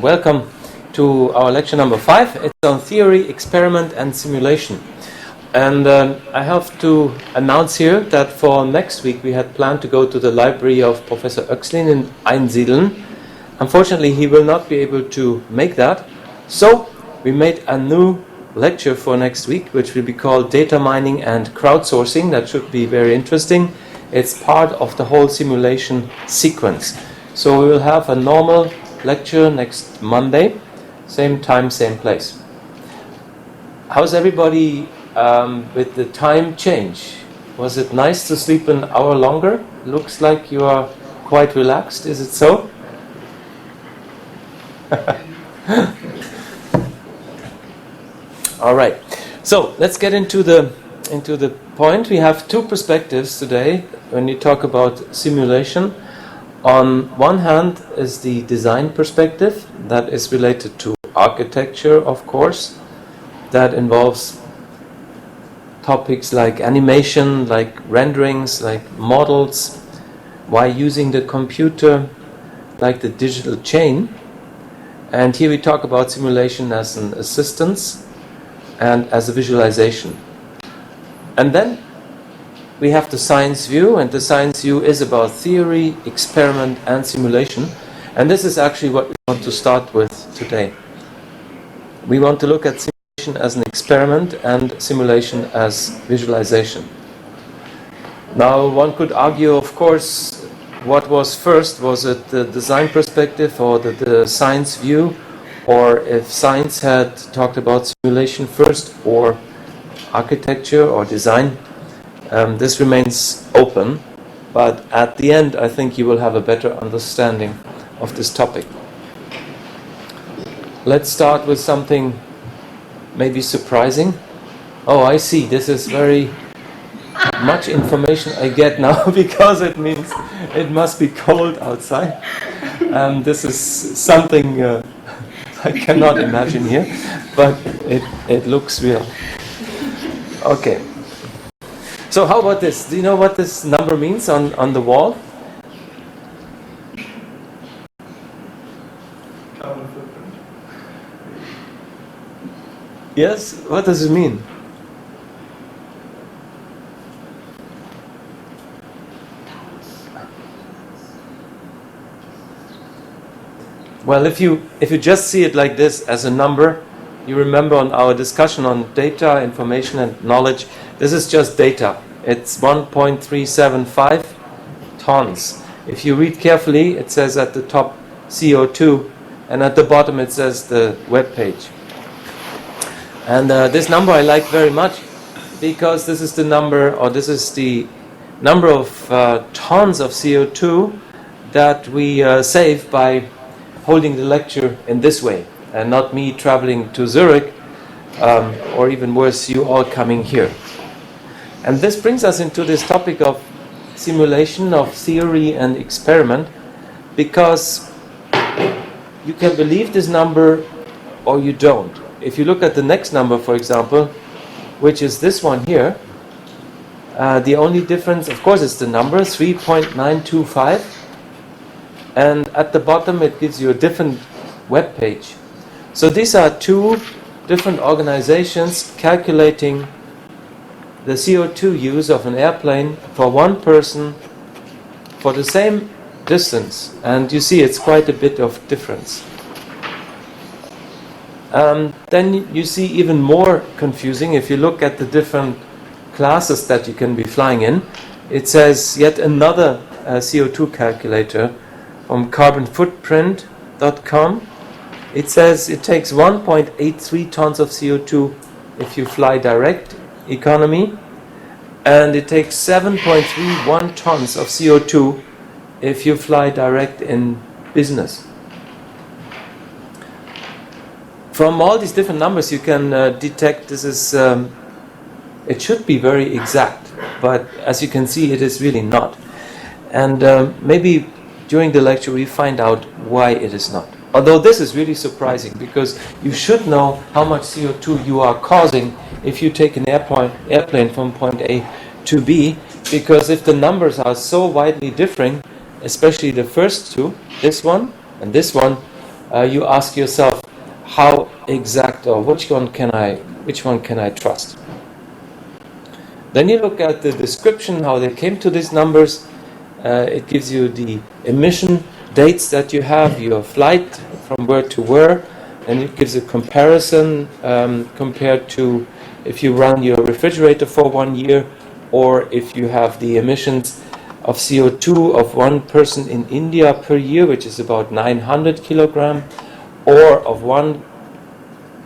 Welcome to our lecture number 5. It's on theory, experiment and simulation. And I have to announce here that for next week we had planned to go to the library of Professor Oechslin in Einsiedeln. Unfortunately, he will not be able to make that. So we made a new lecture for next week, which will be called Data Mining and Crowdsourcing. That should be very interesting. It's part of the whole simulation sequence. So we will have a normal lecture next Monday, same time, same place. How's everybody with the time change? Was it nice to sleep an hour longer? Looks like you are quite relaxed. Is it so? All right. So let's get into the point. We have two perspectives today when you talk about simulation. On one hand is the design perspective that is related to architecture, of course. That involves topics like animation, like renderings, like models, why using the computer, like the digital chain. And here we talk about simulation as an assistance and as a visualization. And then we have the science view, and the science view is about theory, experiment and simulation. And this is actually what we want to start with today. We want to look at simulation as an experiment and simulation as visualization. Now one could argue, of course, what was first? Was it the design perspective or the science view? Or if science had talked about simulation first, or architecture or design? This remains open, but at the end I think you will have a better understanding of this topic. Let's start with something maybe surprising. Oh, I see, this is very much information I get now because it means it must be cold outside. This is something I cannot imagine here, but it looks real. Okay. So how about this? Do you know what this number means on the wall? Yes? What does it mean? Well, if you just see it like this as a number, you remember on our discussion on data, information and knowledge, this is just data. It's 1.375 tons. If you read carefully, it says at the top CO2, and at the bottom it says the web page. And this number I like very much because this is the number of tons of CO2 that we save by holding the lecture in this way, and not me traveling to Zurich, or even worse, you all coming here. And this brings us into this topic of simulation, of theory and experiment, because you can believe this number or you don't. If you look at the next number, for example, which is this one here, the only difference, of course, is the number 3.925, and at the bottom it gives you a different web page. So these are two different organizations calculating the CO2 use of an airplane for one person for the same distance, and you see it's quite a bit of difference. Then you see even more confusing if you look at the different classes that you can be flying in. It says yet another CO2 calculator from carbonfootprint.com. It says it takes 1.83 tons of CO2 if you fly direct economy, and it takes 7.31 tons of CO2 if you fly direct in business. From all these different numbers you can detect this is, it should be very exact, but as you can see it is really not. And maybe during the lecture we find out why it is not. Although this is really surprising, because you should know how much CO2 you are causing if you take an airplane from point A to B, because if the numbers are so widely differing, especially the first two, this one and this one, you ask yourself, how exact, or which one can I trust? Then you look at the description, how they came to these numbers. It gives you the emission dates that you have, your flight from where to where, and it gives a comparison compared to if you run your refrigerator for 1 year, or if you have the emissions of CO2 of one person in India per year, which is about 900 kilogram, or of one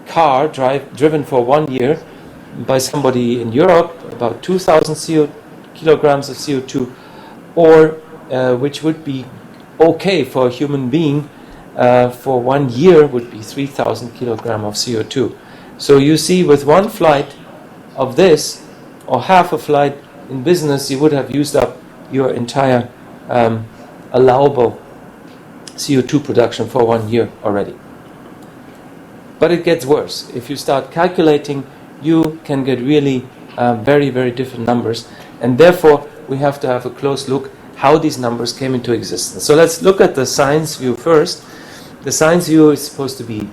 car driven for 1 year by somebody in Europe, about 2,000 kilograms of CO2, or which would be okay for a human being for 1 year would be 3,000 kilograms of CO2. So you see, with one flight of this, or half a flight in business, you would have used up your entire allowable CO2 production for 1 year already. But it gets worse. If you start calculating, you can get really very, very different numbers. And therefore, we have to have a close look how these numbers came into existence. So let's look at the science view first. The science view is supposed to be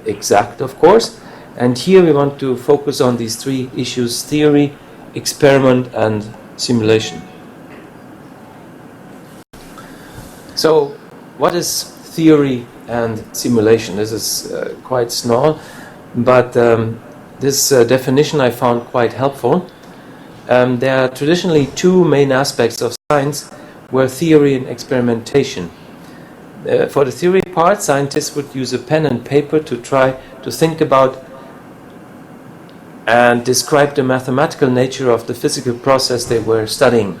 exact, of course. And here we want to focus on these three issues: theory, experiment, and simulation. So, what is theory and simulation? This is quite small, but this definition I found quite helpful. There are traditionally two main aspects of science, were theory and experimentation. For the theory part, scientists would use a pen and paper to try to think about and describe the mathematical nature of the physical process they were studying.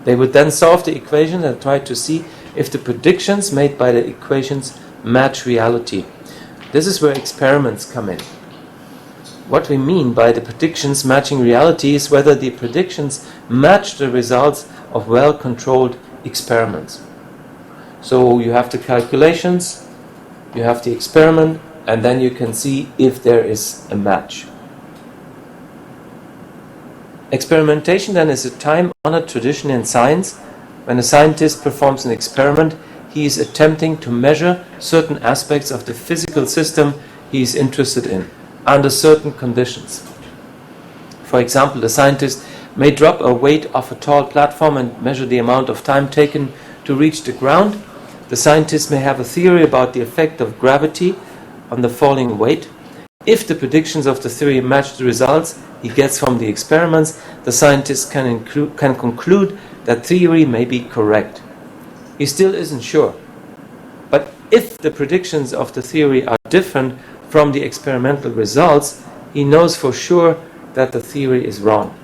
They would then solve the equation and try to see if the predictions made by the equations match reality. This is where experiments come in. What we mean by the predictions matching reality is whether the predictions match the results of well-controlled experiments. So you have the calculations, you have the experiment, and then you can see if there is a match. Experimentation then is a time-honored tradition in science. When a scientist performs an experiment, he is attempting to measure certain aspects of the physical system he is interested in under certain conditions. For example, the scientist may drop a weight off a tall platform and measure the amount of time taken to reach the ground. The scientist may have a theory about the effect of gravity on the falling weight. If the predictions of the theory match the results he gets from the experiments, the scientist can conclude that theory may be correct. He still isn't sure. But if the predictions of the theory are different from the experimental results, he knows for sure that the theory is wrong.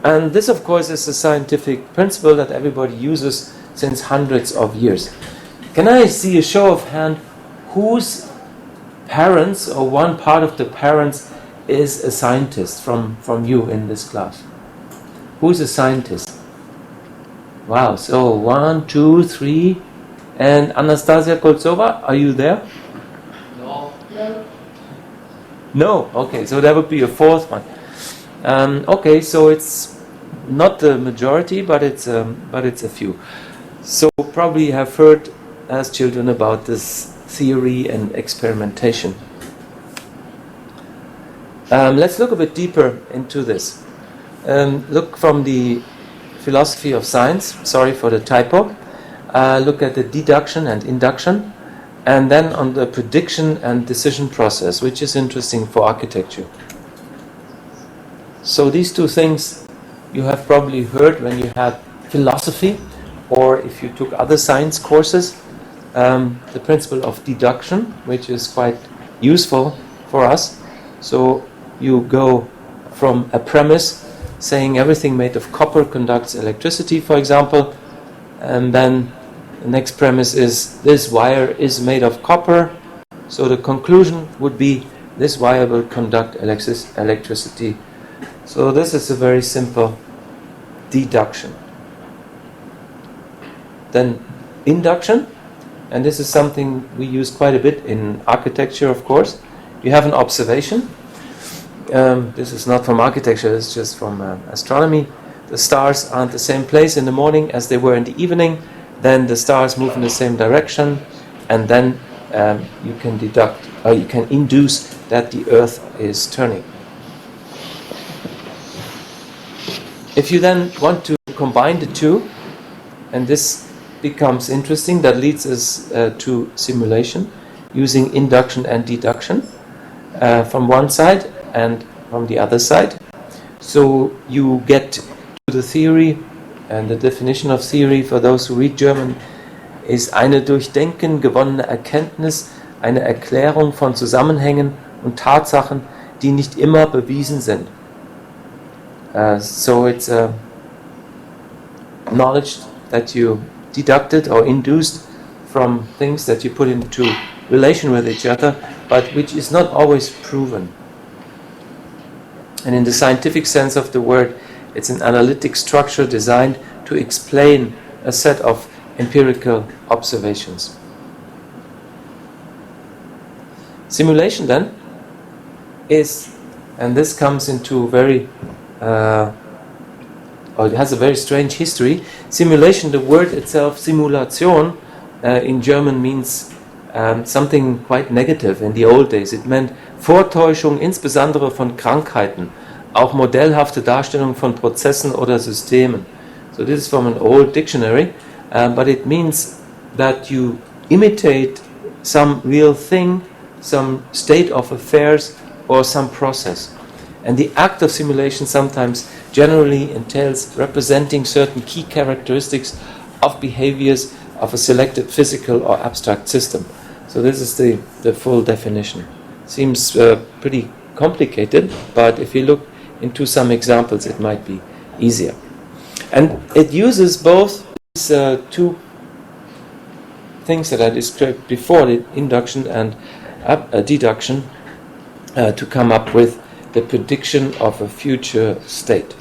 And this, of course, is a scientific principle that everybody uses since hundreds of years. Can I see a show of hand whose parents or one part of the parents is a scientist from you in this class? Who's a scientist? Wow, so 1, 2, 3. And Anastasia Koltsova, are you there? No. No? Okay, so that would be a fourth one. Okay, so it's not the majority, but it's a few. So probably have heard as children about this theory and experimentation. Let's look a bit deeper into this. Look from the philosophy of science, sorry for the typo. Look at the deduction and induction, and then on the prediction and decision process, which is interesting for architecture. So these two things you have probably heard when you had philosophy, or if you took other science courses. The principle of deduction, which is quite useful for us. So you go from a premise saying everything made of copper conducts electricity, for example, and then the next premise is this wire is made of copper, so the conclusion would be this wire will conduct electricity. So this is a very simple deduction. Then induction, and this is something we use quite a bit in architecture, of course. You have an observation. This is not from architecture, it's just from astronomy. The stars aren't the same place in the morning as they were in the evening. Then the stars move in the same direction. and then you can deduct, or you can induce that the Earth is turning. If you then want to combine the two, and this becomes interesting, that leads us to simulation using induction and deduction from one side and from the other side. So you get to the theory, and the definition of theory for those who read German ist eine durch Denken gewonnene Erkenntnis, eine Erklärung von Zusammenhängen und Tatsachen, die nicht immer bewiesen sind. So it's a knowledge that you deducted or induced from things that you put into relation with each other, but which is not always proven. And in the scientific sense of the word, it's an analytic structure designed to explain a set of empirical observations. Simulation then is, and this comes into very, or it has a very strange history. Simulation, the word itself, Simulation, in German means something quite negative. In the old days it meant Vortäuschung, insbesondere von Krankheiten, auch modellhafte Darstellung von Prozessen oder Systemen. So this is from an old dictionary, but it means that you imitate some real thing, some state of affairs, or some process. And the act of simulation sometimes generally entails representing certain key characteristics of behaviors of a selected physical or abstract system. So this is the full definition. Seems pretty complicated, but if you look into some examples it might be easier. And it uses both these two things that I described before, the induction and deduction, to come up with the prediction of a future state.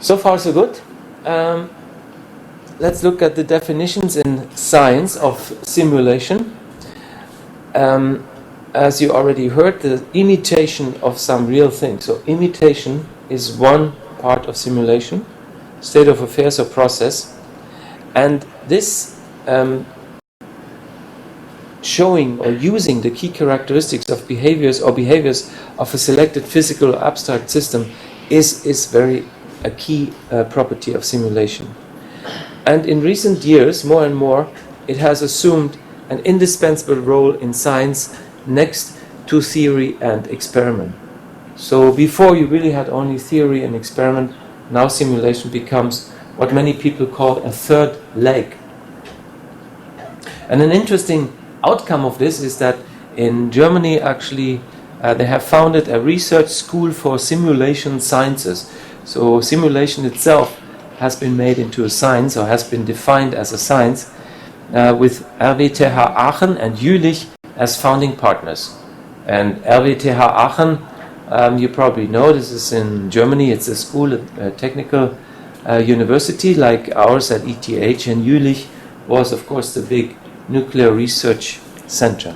So far so good. Let's look at the definitions in science of simulation. As you already heard, the imitation of some real thing. So imitation is one part of simulation, state of affairs or process. And this showing or using the key characteristics of behaviors or behaviors of a selected physical or abstract system is very a key property of simulation. And in recent years, more and more, it has assumed an indispensable role in science next to theory and experiment. So before you really had only theory and experiment, now simulation becomes what many people call a third leg. And an interesting outcome of this is that in Germany actually they have founded a research school for simulation sciences. So simulation itself has been made into a science, or has been defined as a science, with RWTH Aachen and Jülich as founding partners. And RWTH Aachen, you probably know, this is in Germany, it's a school, a technical university like ours at ETH, and Jülich was of course the big nuclear research center.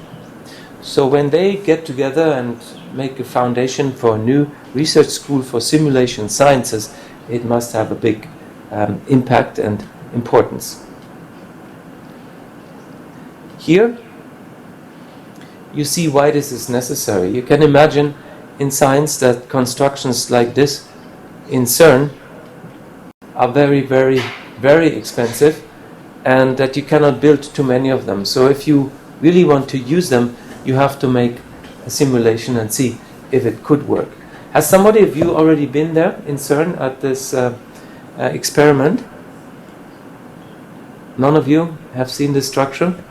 So when they get together and make a foundation for a new research school for simulation sciences, it must have a big impact and importance. Here you see why this is necessary. You can imagine in science that constructions like this in CERN are very, very, very expensive, and that you cannot build too many of them. So if you really want to use them, you have to make a simulation and see if it could work. Has somebody of you already been there in CERN at this experiment? None of you have seen this structure?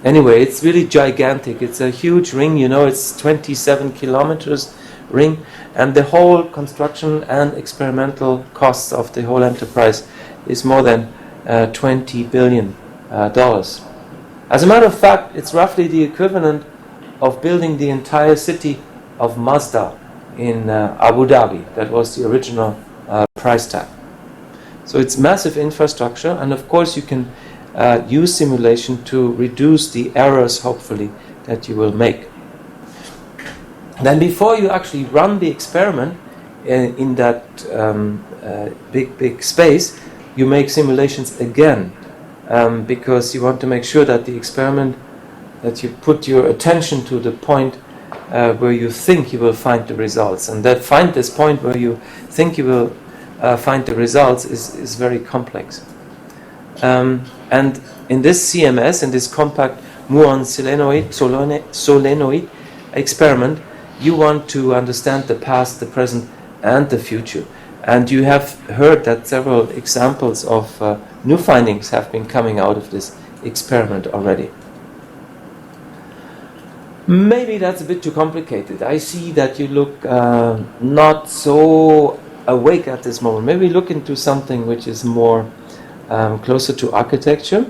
Anyway, it's really gigantic. It's a huge ring, you know, it's 27 kilometers ring, and the whole construction and experimental costs of the whole enterprise is more than $20 billion. As a matter of fact, it's roughly the equivalent of building the entire city of Mazda in Abu Dhabi. That was the original price tag. So it's massive infrastructure, and of course you can use simulation to reduce the errors, hopefully, that you will make. Then before you actually run the experiment in that big space, you make simulations again. because you want to make sure that the experiment, that you put your attention to the point where you think you will find the results, and that find this point where you think you will find the results is very complex. And in this CMS, in this compact muon solenoid experiment, you want to understand the past, the present, and the future. And you have heard that several examples of new findings have been coming out of this experiment already. Maybe that's a bit too complicated. I see that you look not so awake at this moment. Maybe look into something which is more closer to architecture.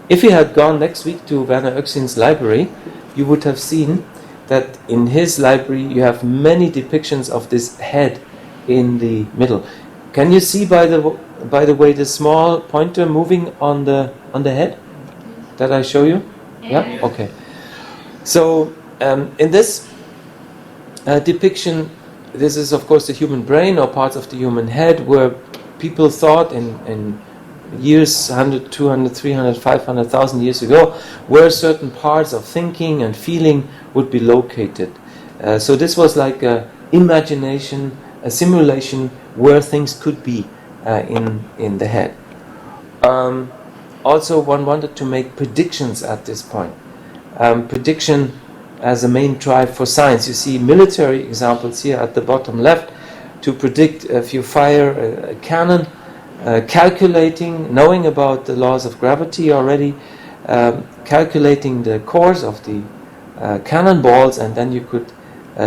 If you had gone next week to Werner Oechslein's library, you would have seen that in his library you have many depictions of this head in the middle. Can you see by the way the small pointer moving on the head that I show you? Yeah? Okay. So in this depiction, this is of course the human brain or parts of the human head where people thought in years 100, 200, 300, 500,000 years ago where certain parts of thinking and feeling would be located. So this was like an imagination, a simulation where things could be in the head. Also, one wanted to make predictions at this point. Prediction as a main drive for science. You see military examples here at the bottom left to predict if you fire a cannon, calculating, knowing about the laws of gravity already, calculating the course of the cannonballs, and then you could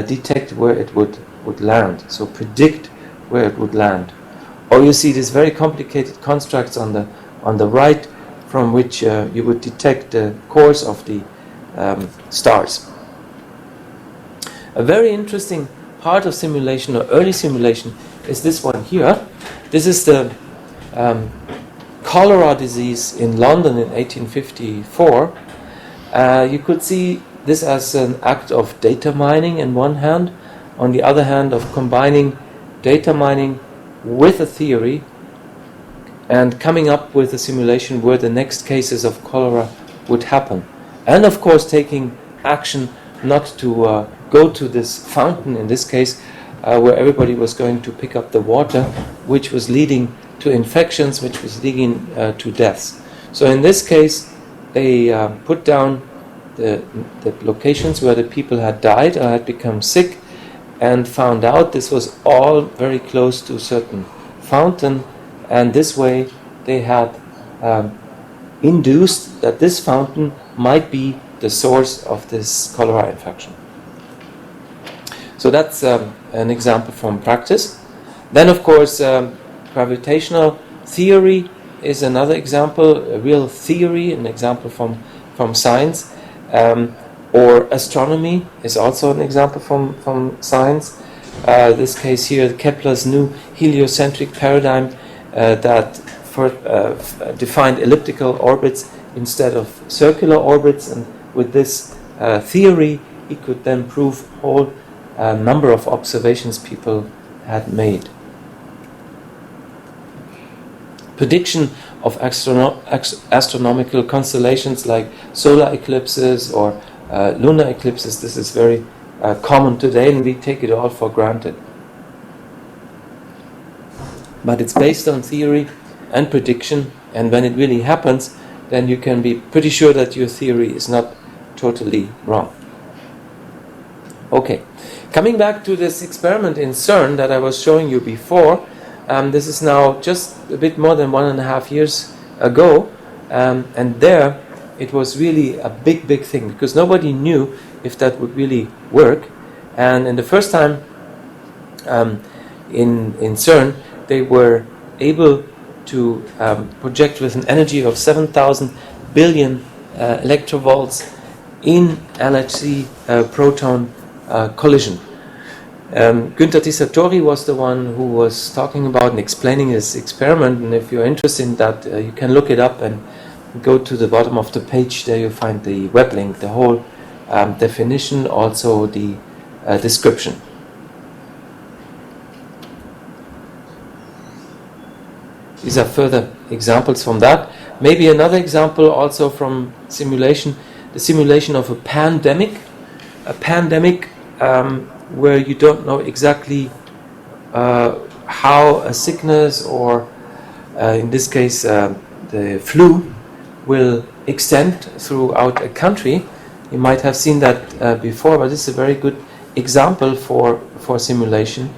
detect where it would land. So predict where it would land. Or you see these very complicated constructs on the right, from which you would detect the course of the stars. A very interesting part of simulation or early simulation is this one here. This is the cholera disease in London in 1854. You could see this as an act of data mining in one hand, on the other hand of combining data mining with a theory and coming up with a simulation where the next cases of cholera would happen. And of course taking action not to go to this fountain, in this case, where everybody was going to pick up the water, which was leading to infections, which was leading to deaths. So in this case, they put down the locations where the people had died or had become sick, and found out this was all very close to a certain fountain, and this way they had induced that this fountain might be the source of this cholera infection. So that's an example from practice. Then of course gravitational theory is another example, a real theory, an example from science. Or astronomy is also an example from science. This case here, Kepler's new heliocentric paradigm that defined elliptical orbits instead of circular orbits, and with this theory he could then prove a whole number of observations people had made. Prediction of astronomical constellations like solar eclipses or lunar eclipses, this is very common today, and we take it all for granted. But it's based on theory and prediction, and when it really happens, then you can be pretty sure that your theory is not totally wrong. Okay, coming back to this experiment in CERN that I was showing you before, this is now just a bit more than 1.5 years ago, and there it was really a big thing, because nobody knew if that would really work. And in the first time in CERN, they were able to project with an energy of 7,000 billion electrovolts in LHC proton collision. Günther Tissatore was the one who was talking about and explaining this experiment, and if you're interested in that, you can look it up and go to the bottom of the page. There you'll find the web link, the whole definition, also the description. These are further examples from that. Maybe another example also from simulation, the simulation of a pandemic. A pandemic where you don't know exactly how a sickness or in this case the flu will extend throughout a country. You might have seen that before, but this is a very good example for simulation,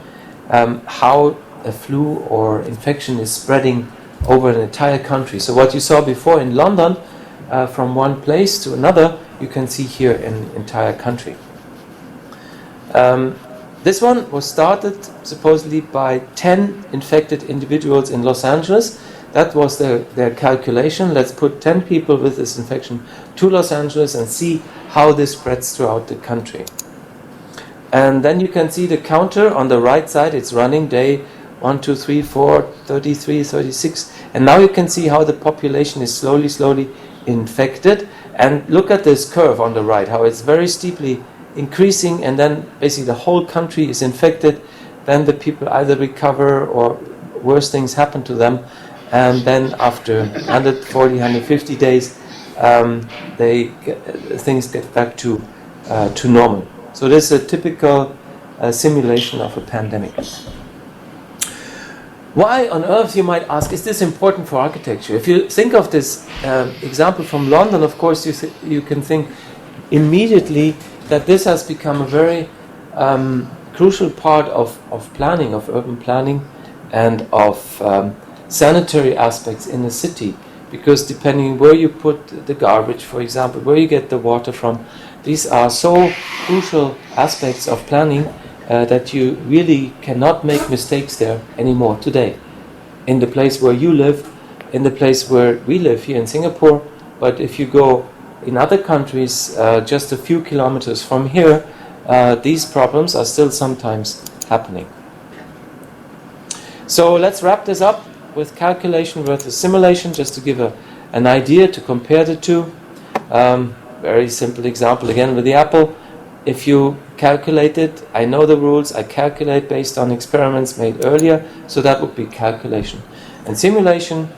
how a flu or infection is spreading over an entire country. So what you saw before in London, from one place to another, you can see here in entire country. This one was started supposedly by 10 infected individuals in Los Angeles. That was their calculation. Let's put 10 people with this infection to Los Angeles and see how this spreads throughout the country. And then you can see the counter on the right side. It's running day 1, 2, 3, 4, 33, 36. And now you can see how the population is slowly infected. And look at this curve on the right, how it's very steeply increasing, and then basically the whole country is infected. Then the people either recover or worse things happen to them. And then after 140, 150 days, things get back to normal. So this is a typical simulation of a pandemic. Why on earth, you might ask, is this important for architecture? If you think of this example from London, of course you can think immediately that this has become a very crucial part of planning, of urban planning, and of sanitary aspects in a city. Because depending where you put the garbage, for example, where you get the water from, these are so crucial aspects of planning that you really cannot make mistakes there anymore today. In the place where you live, in the place where we live here in Singapore, but if you go in other countries just a few kilometers from here, these problems are still sometimes happening. So let's wrap this up with calculation versus simulation, just to give an idea to compare the two. Very simple example again with the apple. If you calculate it, I know the rules, I calculate based on experiments made earlier, so that would be calculation. And simulation,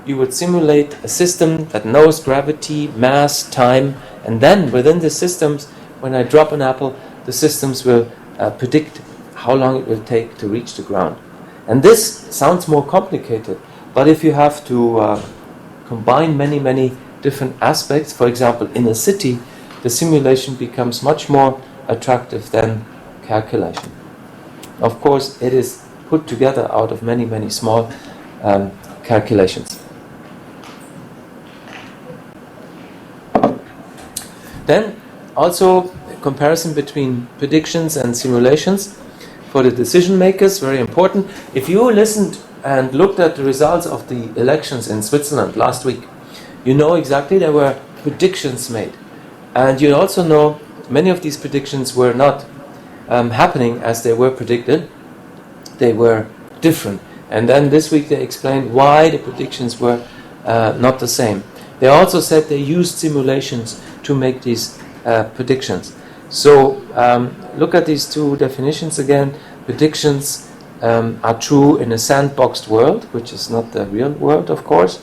you would simulate a system that knows gravity, mass, time, and then within the systems, when I drop an apple, the systems will predict how long it will take to reach the ground. And this sounds more complicated, but if you have to combine many different aspects, for example, in a city, the simulation becomes much more attractive than calculation. Of course, it is put together out of many small calculations. Then, also, a comparison between predictions and simulations for the decision makers, very important. If you listened and looked at the results of the elections in Switzerland last week, you know exactly there were predictions made. And you also know many of these predictions were not happening as they were predicted. They were different. And then this week they explained why the predictions were not the same. They also said they used simulations to make these predictions. So look at these two definitions again. Predictions are true in a sandboxed world, which is not the real world, of course,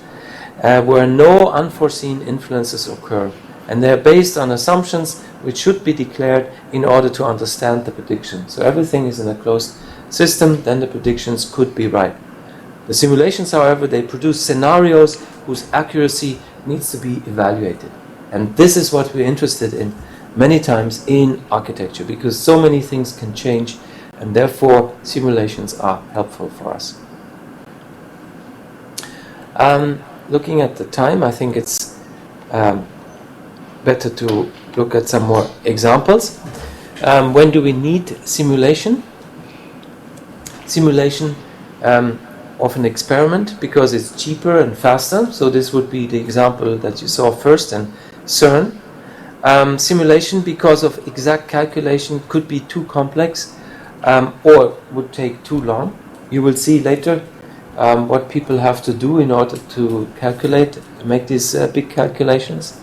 where no unforeseen influences occur. And they're based on assumptions which should be declared in order to understand the prediction. So everything is in a closed system, then the predictions could be right. The simulations, however, they produce scenarios whose accuracy needs to be evaluated. And this is what we're interested in many times in architecture, because so many things can change, and therefore simulations are helpful for us. Looking at the time, I think it's better to look at some more examples. When do we need simulation? Simulation of an experiment, because it's cheaper and faster. So this would be the example that you saw first in CERN. Simulation, because of exact calculation, could be too complex or would take too long. You will see later what people have to do in order to calculate, make these big calculations.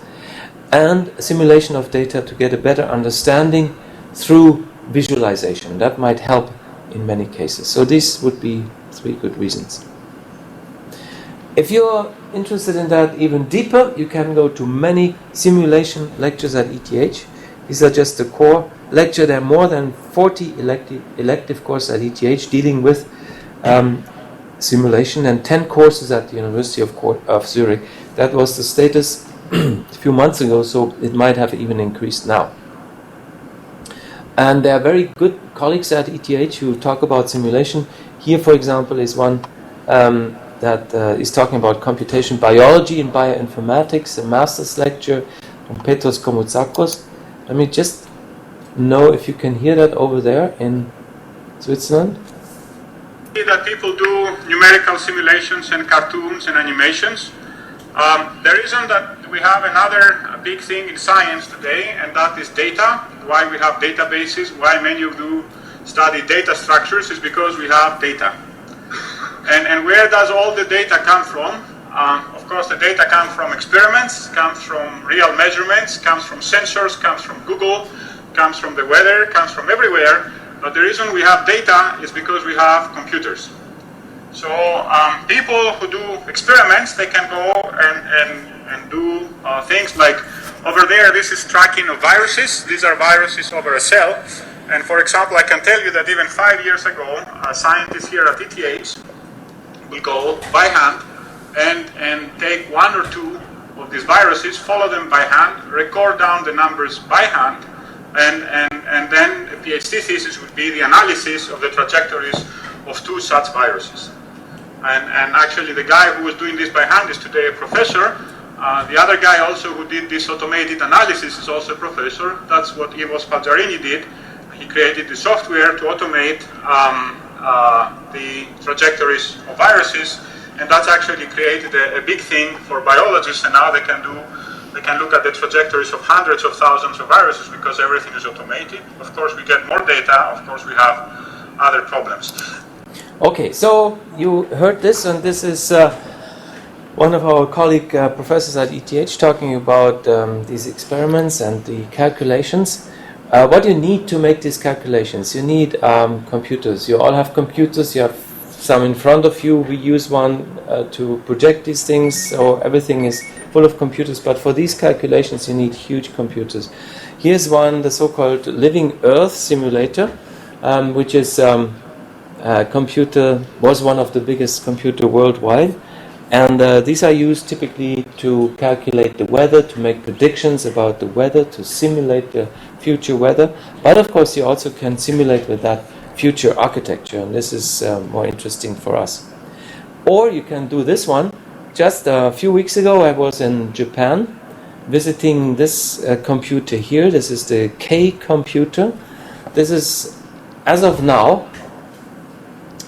And simulation of data to get a better understanding through visualization. That might help in many cases. So these would be three good reasons. If you're interested in that even deeper, you can go to many simulation lectures at ETH. These are just the core lecture. There are more than 40 elective courses at ETH dealing with simulation, and 10 courses at the University of Zurich. That was the status a few months ago, so it might have even increased now. And there are very good colleagues at ETH who talk about simulation. Here, for example, is one that is talking about computation biology and bioinformatics, a master's lecture from Petros Koumoutsakos. Let me just know if you can hear that over there in Switzerland. That people do numerical simulations and cartoons and animations. The reason that we have another big thing in science today, and that is data, why we have databases, why many of you study data structures, is because we have data. And where does all the data come from? Of course, the data comes from experiments, comes from real measurements, comes from sensors, comes from Google, comes from the weather, comes from everywhere. But the reason we have data is because we have computers. So people who do experiments, they can go and do things like, over there, this is tracking of viruses. These are viruses over a cell. And for example, I can tell you that even 5 years ago, scientists here at ETH will go by hand and take one or two of these viruses, follow them by hand, record down the numbers by hand, and then a PhD thesis would be the analysis of the trajectories of two such viruses. And actually the guy who was doing this by hand is today a professor. The other guy also who did this automated analysis is also a professor. That's what Ivo Spaggiarini did. He created the software to automate the trajectories of viruses, and that's actually created a big thing for biologists, and now they can look at the trajectories of hundreds of thousands of viruses because everything is automated. Of course, we get more data. Of course, we have other problems. Okay, so you heard this, and this is one of our colleague professors at ETH talking about these experiments and the calculations. What do you need to make these calculations? You need computers. You all have computers. You have some in front of you. We use one to project these things, so everything is full of computers. But for these calculations, you need huge computers. Here's one, the so-called Living Earth simulator, which is was one of the biggest computer worldwide. And these are used typically to calculate the weather, to make predictions about the weather, to simulate the future weather. But of course, you also can simulate with that future architecture, and this is more interesting for us. Or you can do this one. Just a few weeks ago, I was in Japan visiting this computer here. This is the K computer. This is, as of now,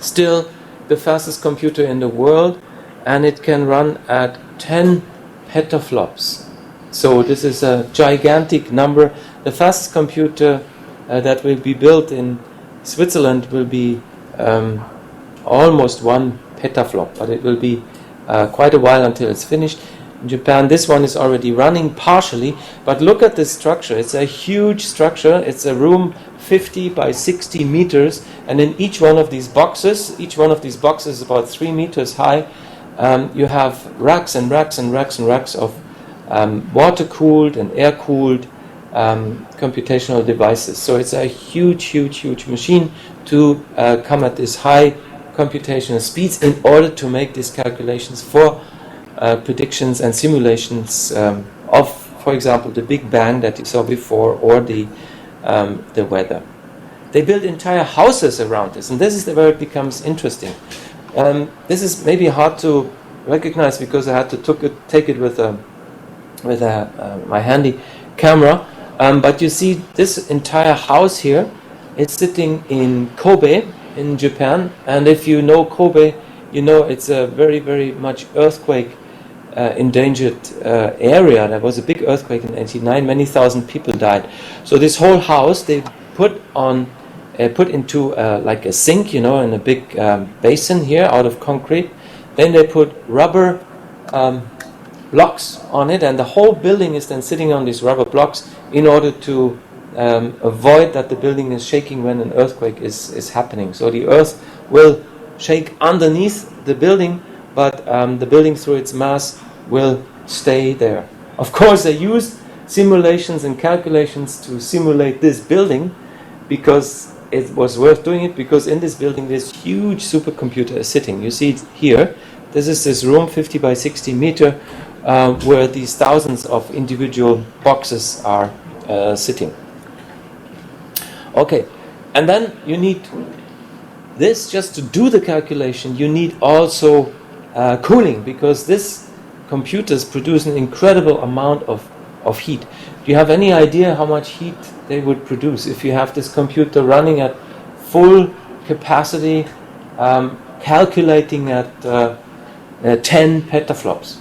still the fastest computer in the world, and it can run at 10 petaflops. So this is a gigantic number. The fastest computer that will be built in Switzerland will be almost 1 petaflop, but it will be quite a while until it's finished. In Japan, this one is already running partially, but look at this structure. It's a huge structure. It's a room 50 by 60 meters, and in each one of these boxes is about 3 meters high. You have racks and racks and racks and racks of water-cooled and air-cooled computational devices. So it's a huge machine to come at this high computational speeds in order to make these calculations for predictions and simulations of, for example, the Big Bang that you saw before, or the weather. They build entire houses around this, and this is where it becomes interesting. This is maybe hard to recognize because I had to take it with my handy camera. But you see this entire house here. It's sitting in Kobe in Japan, and if you know Kobe, you know it's a very much earthquake endangered area. There was a big earthquake in 1989. Many thousand people died. So this whole house they put into like a sink, in a big basin here out of concrete. Then they put rubber blocks on it, and the whole building is then sitting on these rubber blocks in order to avoid that the building is shaking when an earthquake is happening. So the earth will shake underneath the building but the building through its mass will stay there. Of course, they used simulations and calculations to simulate this building because it was worth doing it, because in this building this huge supercomputer is sitting. You see it here. This is this room, 50 by 60 meter, where these thousands of individual boxes are sitting. Okay, and then you need this just to do the calculation. You need also cooling, because this computers produce an incredible amount of heat. Do you have any idea how much heat they would produce if you have this computer running at full capacity, calculating at 10 petaflops?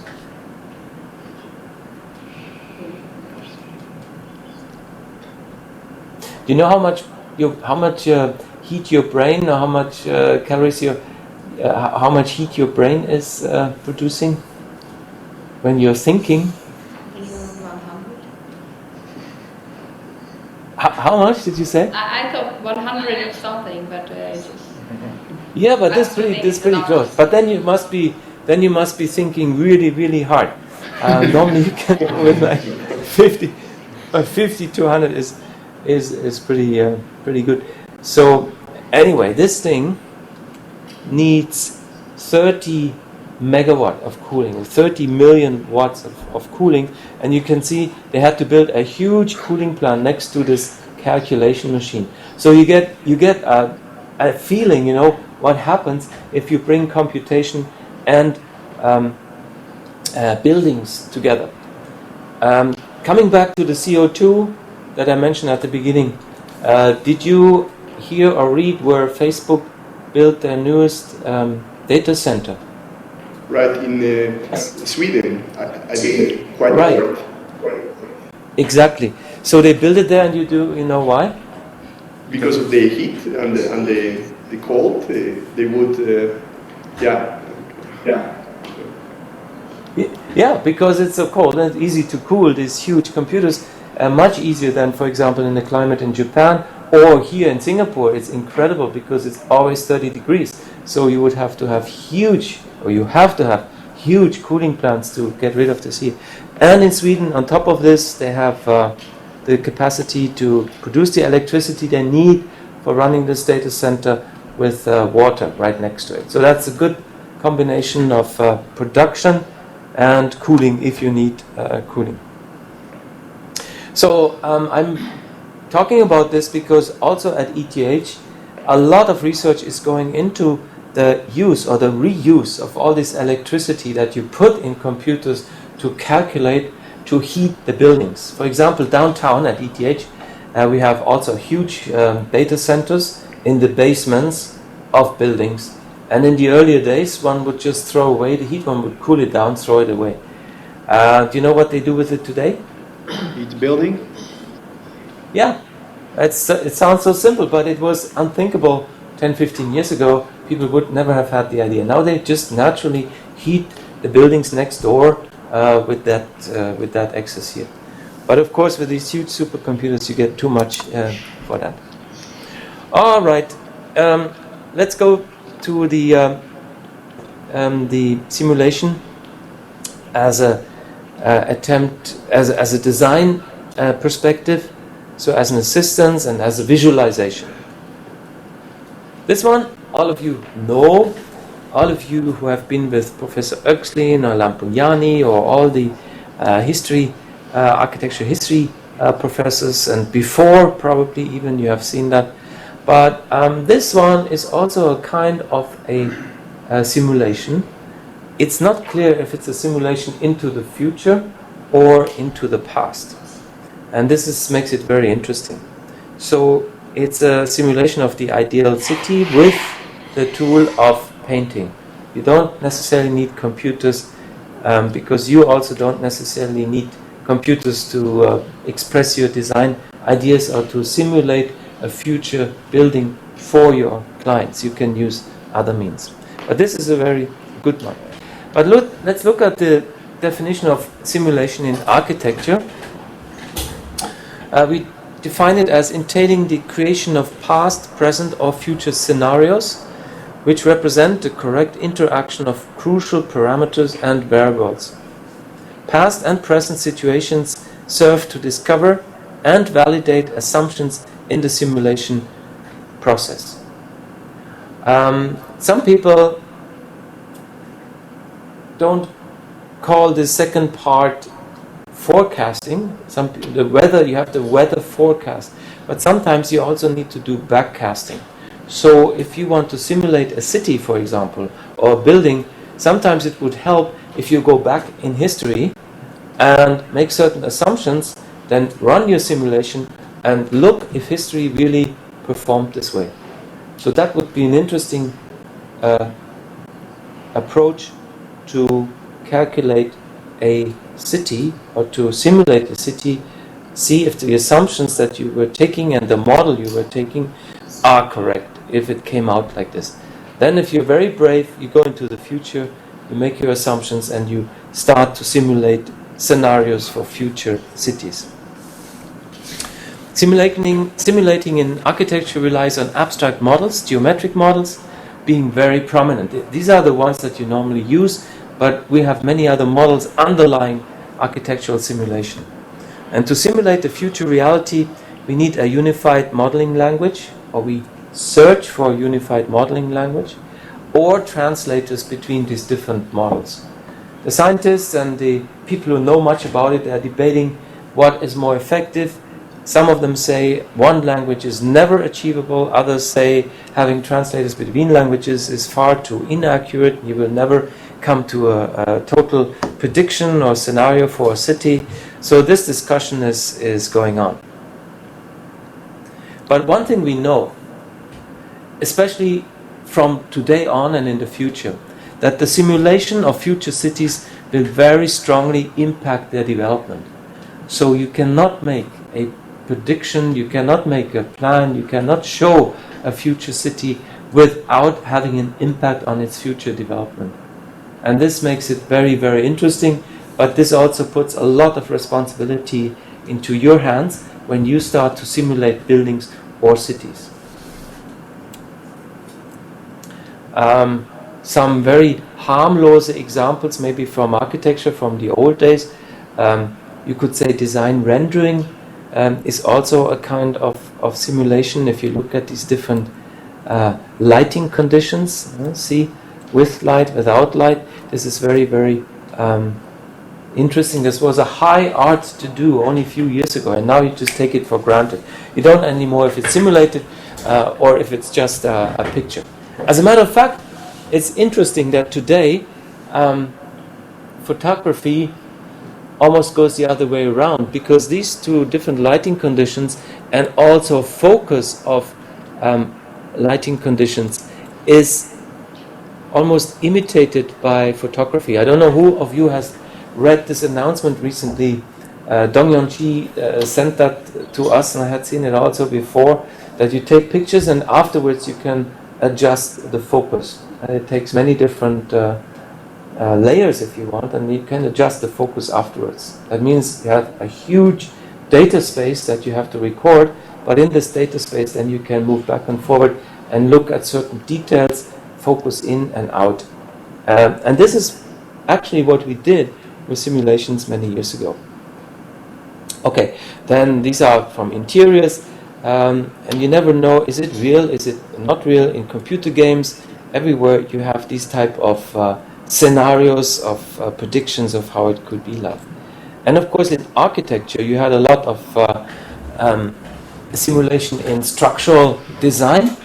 Do you know how much heat your brain, or how much calories how much heat your brain is producing when you're thinking? How much did you say? I thought 100 or something, but yeah, but this pretty close. But then you must be thinking really, really hard. Normally you can go with like 50 to 100 is pretty good. So anyway, this thing needs 30 megawatt of cooling, 30 million watts of cooling, and you can see they had to build a huge cooling plant next to this calculation machine. So you get a feeling, what happens if you bring computation and buildings together. Coming back to the CO2 that I mentioned at the beginning, did you hear or read where Facebook built their newest data center? Right, in Sweden. I didn't quite right. know. Exactly. So they built it there, and you know why? Because of the heat and the cold, they would, Yeah, because it's so cold and it's easy to cool these huge computers, much easier than, for example, in the climate in Japan or here in Singapore. It's incredible because it's always 30 degrees. So you would have to have huge cooling plants to get rid of this heat. And in Sweden, on top of this, they have the capacity to produce the electricity they need for running this data center with water right next to it. So that's a good combination of production and cooling if you need cooling. So I'm talking about this because also at ETH, a lot of research is going into the use or the reuse of all this electricity that you put in computers to calculate, to heat the buildings. For example, downtown at ETH, we have also huge data centers in the basements of buildings. And in the earlier days, one would just throw away the heat, one would cool it down, throw it away. Do you know what they do with it today? Heat the building? Yeah, it sounds so simple, but it was unthinkable 10-15 years ago. People would never have had the idea. Now they just naturally heat the buildings next door with that excess heat. But of course, with these huge supercomputers, you get too much for that. All right, let's go to the simulation as a attempt, as a design perspective, so as an assistance and as a visualization. This one, all of you know, all of you who have been with Professor Oechslin or Lampugnani or all the architecture history professors, and before probably even you have seen that. But this one is also a kind of a simulation. It's not clear if it's a simulation into the future or into the past. And this makes it very interesting. So it's a simulation of the ideal city with the tool of painting. You don't necessarily need computers because you also don't necessarily need computers to express your design ideas or to simulate a future building for your clients. You can use other means. But this is a very good one. But let's look at the definition of simulation in architecture. We define it as entailing the creation of past, present, or future scenarios which represent the correct interaction of crucial parameters and variables. Past and present situations serve to discover and validate assumptions in the simulation process. Some people don't call the second part forecasting. You have the weather forecast, but sometimes you also need to do backcasting. So if you want to simulate a city, for example, or a building, sometimes it would help if you go back in history and make certain assumptions, then run your simulation and look if history really performed this way. So that would be an interesting approach to calculate a city or to simulate a city, see if the assumptions that you were taking and the model you were taking are correct, if it came out like this. Then if you're very brave, you go into the future, you make your assumptions and you start to simulate scenarios for future cities. Simulating in architecture relies on abstract models, geometric models, being very prominent. These are the ones that you normally use, but we have many other models underlying architectural simulation. And to simulate the future reality, we need a unified modeling language, or we search for a unified modeling language, or translators between these different models. The scientists and the people who know much about it are debating what is more effective. Some of them say one language is never achievable. Others say having translators between languages is far too inaccurate. You will never come to a total prediction or scenario for a city. So this discussion is going on. But one thing we know, especially from today on and in the future, that the simulation of future cities will very strongly impact their development. So you cannot make a prediction, you cannot make a plan, you cannot show a future city without having an impact on its future development. And this makes it very, very interesting, but this also puts a lot of responsibility into your hands when you start to simulate buildings or cities. Some very harmless examples, maybe from architecture from the old days. You could say design rendering is also a kind of simulation. If you look at these different lighting conditions, see, with light, without light, this is very, very interesting. This was a high art to do only a few years ago, and now you just take it for granted. You don't anymore if it's simulated or if it's just a picture. As a matter of fact, it's interesting that today photography almost goes the other way around, because these two different lighting conditions and also focus of lighting conditions is almost imitated by photography. I don't know who of you has read this announcement recently. Dong Yong-chi sent that to us, and I had seen it also before, that you take pictures and afterwards you can adjust the focus. And it takes many different layers if you want, and you can adjust the focus afterwards. That means you have a huge data space that you have to record, but in this data space then you can move back and forward and look at certain details, focus in and out. And this is actually what we did with simulations many years ago. Okay, then these are from interiors, and you never know, is it real, is it not real? In computer games, everywhere you have these type of scenarios of predictions of how it could be like. And of course in architecture you had a lot of simulation in structural design,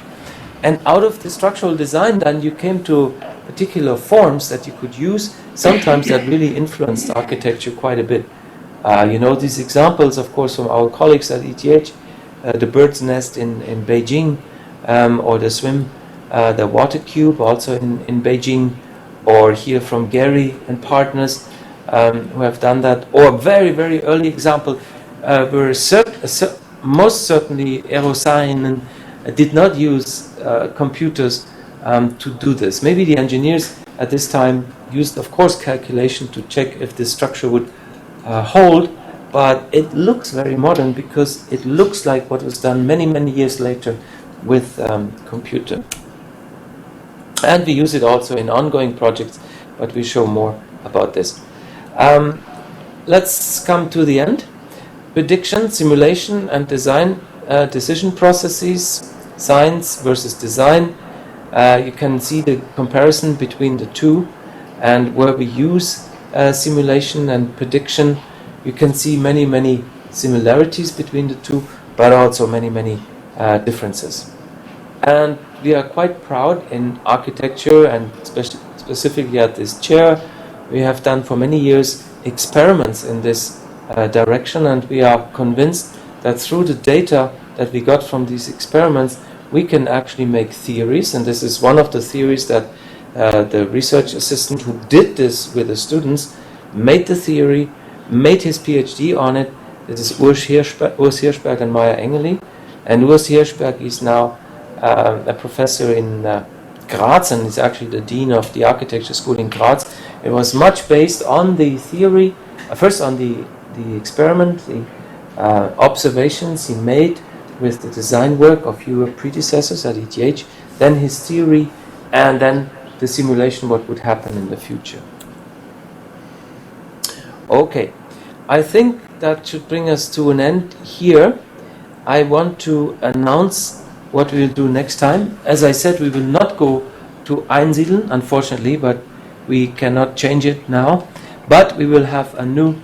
and out of the structural design then you came to particular forms that you could use, sometimes that really influenced architecture quite a bit. You know these examples of course from our colleagues at ETH, the bird's nest in Beijing, or the water cube also in Beijing, or here from Gary and partners who have done that. Or a very, very early example where most certainly Eero Saarinen did not use computers to do this. Maybe the engineers at this time used, of course, calculation to check if the structure would hold, but it looks very modern because it looks like what was done many, many years later with computer. And we use it also in ongoing projects, but we show more about this. Let's come to the end. Prediction, simulation, and design decision processes, science versus design. You can see the comparison between the two, and where we use simulation and prediction, you can see many similarities between the two, but also many differences. And we are quite proud in architecture, and specifically at this chair, we have done for many years experiments in this direction, and we are convinced that through the data that we got from these experiments, we can actually make theories, and this is one of the theories that the research assistant who did this with the students made the theory, made his PhD on it. It is Urs Hirschberg and Maya Engeli, and Urs Hirschberg is now a professor in Graz, and is actually the dean of the architecture school in Graz. It was much based on the theory, first on the experiment, the observations he made with the design work of your predecessors at ETH, then his theory, and then the simulation, what would happen in the future. Okay, I think that should bring us to an end here. I want to announce what we will do next time. As I said, we will not go to Einsiedeln, unfortunately, but we cannot change it now. But we will have a new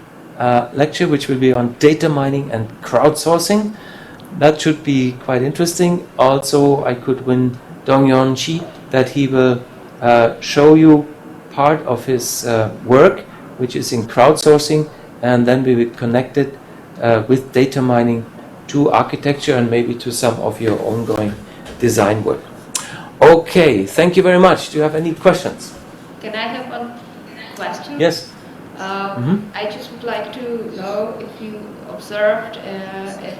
lecture which will be on data mining and crowdsourcing. That should be quite interesting. Also, I could win Dongyeon Chi that he will show you part of his work, which is in crowdsourcing, and then we will connect it with data mining to architecture and maybe to some of your ongoing design work. Okay, thank you very much. Do you have any questions? Can I have one question? Yes. I just would like to know if you observed if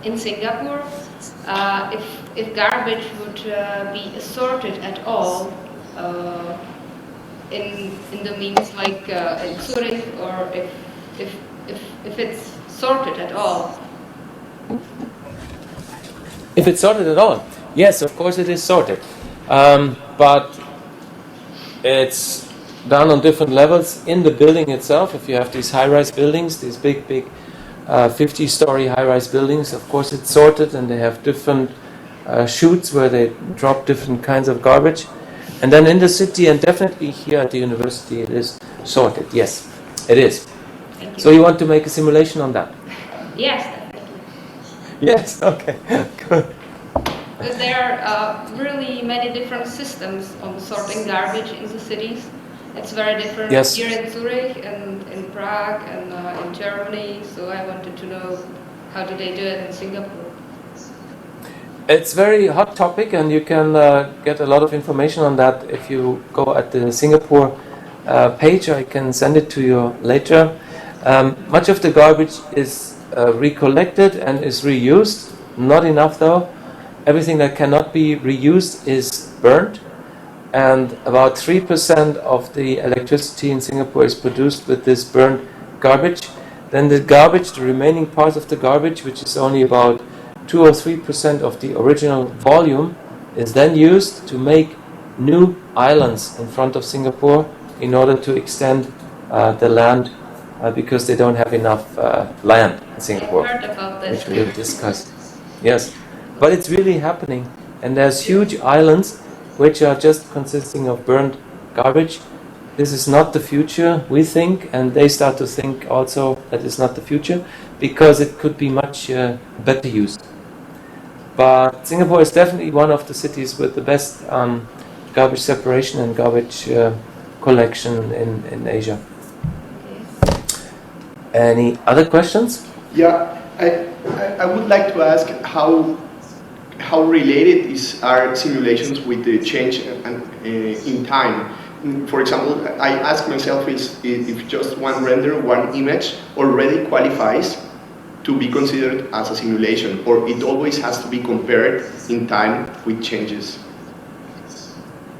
in Singapore if garbage would be sorted at all in the means like in Zurich, or if it's sorted at all. If it's sorted at all, yes, of course it is sorted, but it's done on different levels in the building itself. If you have these high-rise buildings, these big 50-story high-rise buildings, of course it's sorted, and they have different chutes where they drop different kinds of garbage. And then in the city, and definitely here at the university, it is sorted. Yes, it is. Thank you. So you want to make a simulation on that? Yes, definitely. Yes, okay, good. But there are really many different systems on sorting garbage in the cities. It's very different here in Zurich and in Prague and in Germany. So I wanted to know, how do they do it in Singapore? It's a very hot topic, and you can get a lot of information on that if you go at the Singapore page. I can send it to you later. Much of the garbage is recollected and is reused. Not enough though. Everything that cannot be reused is burnt, and about 3% of the electricity in Singapore is produced with this burnt garbage. Then the garbage, the remaining part of the garbage, which is only about 2 or 3% of the original volume, is then used to make new islands in front of Singapore in order to extend the land, because they don't have enough land in Singapore, I heard about this. which we will discuss. Yes, but it's really happening, and there's huge islands which are just consisting of burned garbage. This is not the future, we think, and they start to think also that it's not the future, because it could be much better used. But Singapore is definitely one of the cities with the best garbage separation and garbage collection in Asia. Any other questions? Yeah, I would like to ask how related are simulations with the change in time. For example, I ask myself if just one render, one image already qualifies to be considered as a simulation, or it always has to be compared in time with changes.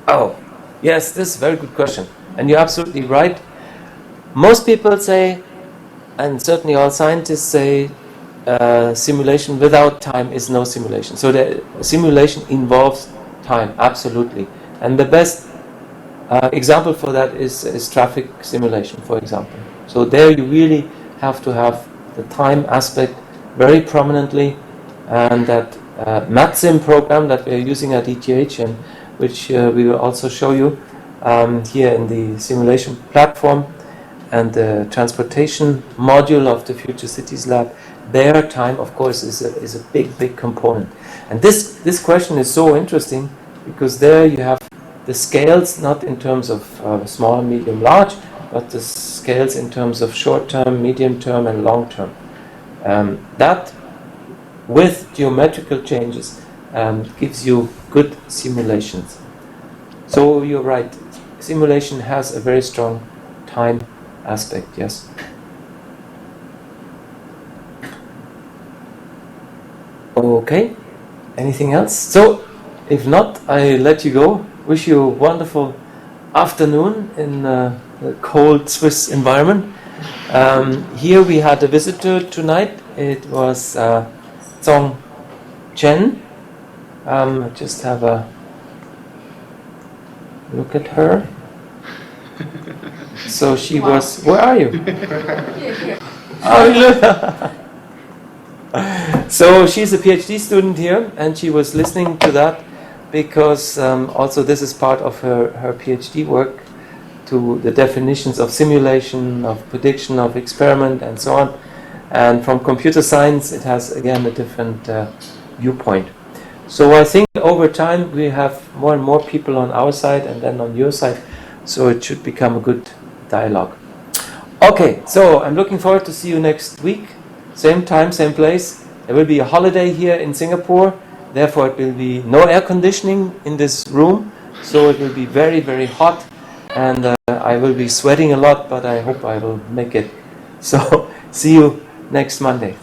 Oh, yes, this is a very good question. And you're absolutely right. Most people say, and certainly all scientists say, simulation without time is no simulation. So the simulation involves time, absolutely. And the best example for that is traffic simulation, for example. So there you really have to have the time aspect very prominently, and that MatSim program that we are using at ETH, and which we will also show you here in the simulation platform, and the transportation module of the Future Cities Lab, their time, of course, is a big component. And this question is so interesting, because there you have the scales not in terms of small, medium, large, but the scales in terms of short-term, medium-term, and long-term. That, with geometrical changes, gives you good simulations. So you're right, simulation has a very strong time aspect, yes. Okay, anything else? So, if not, I let you go. Wish you a wonderful afternoon in the cold Swiss environment. Here we had a visitor tonight. It was Zong Chen. Just have a look at her. So she was. Where are you? Oh, look. So she's a PhD student here, and she was listening to that because also this is part of her PhD work, to the definitions of simulation, of prediction, of experiment, and so on. And from computer science, it has again a different viewpoint. So I think over time we have more and more people on our side and then on your side, so it should become a good dialogue. Okay, so I'm looking forward to see you next week. Same time, same place. There will be a holiday here in Singapore, therefore it will be no air conditioning in this room, so it will be very hot, and I will be sweating a lot, but I hope I will make it. So see you next Monday.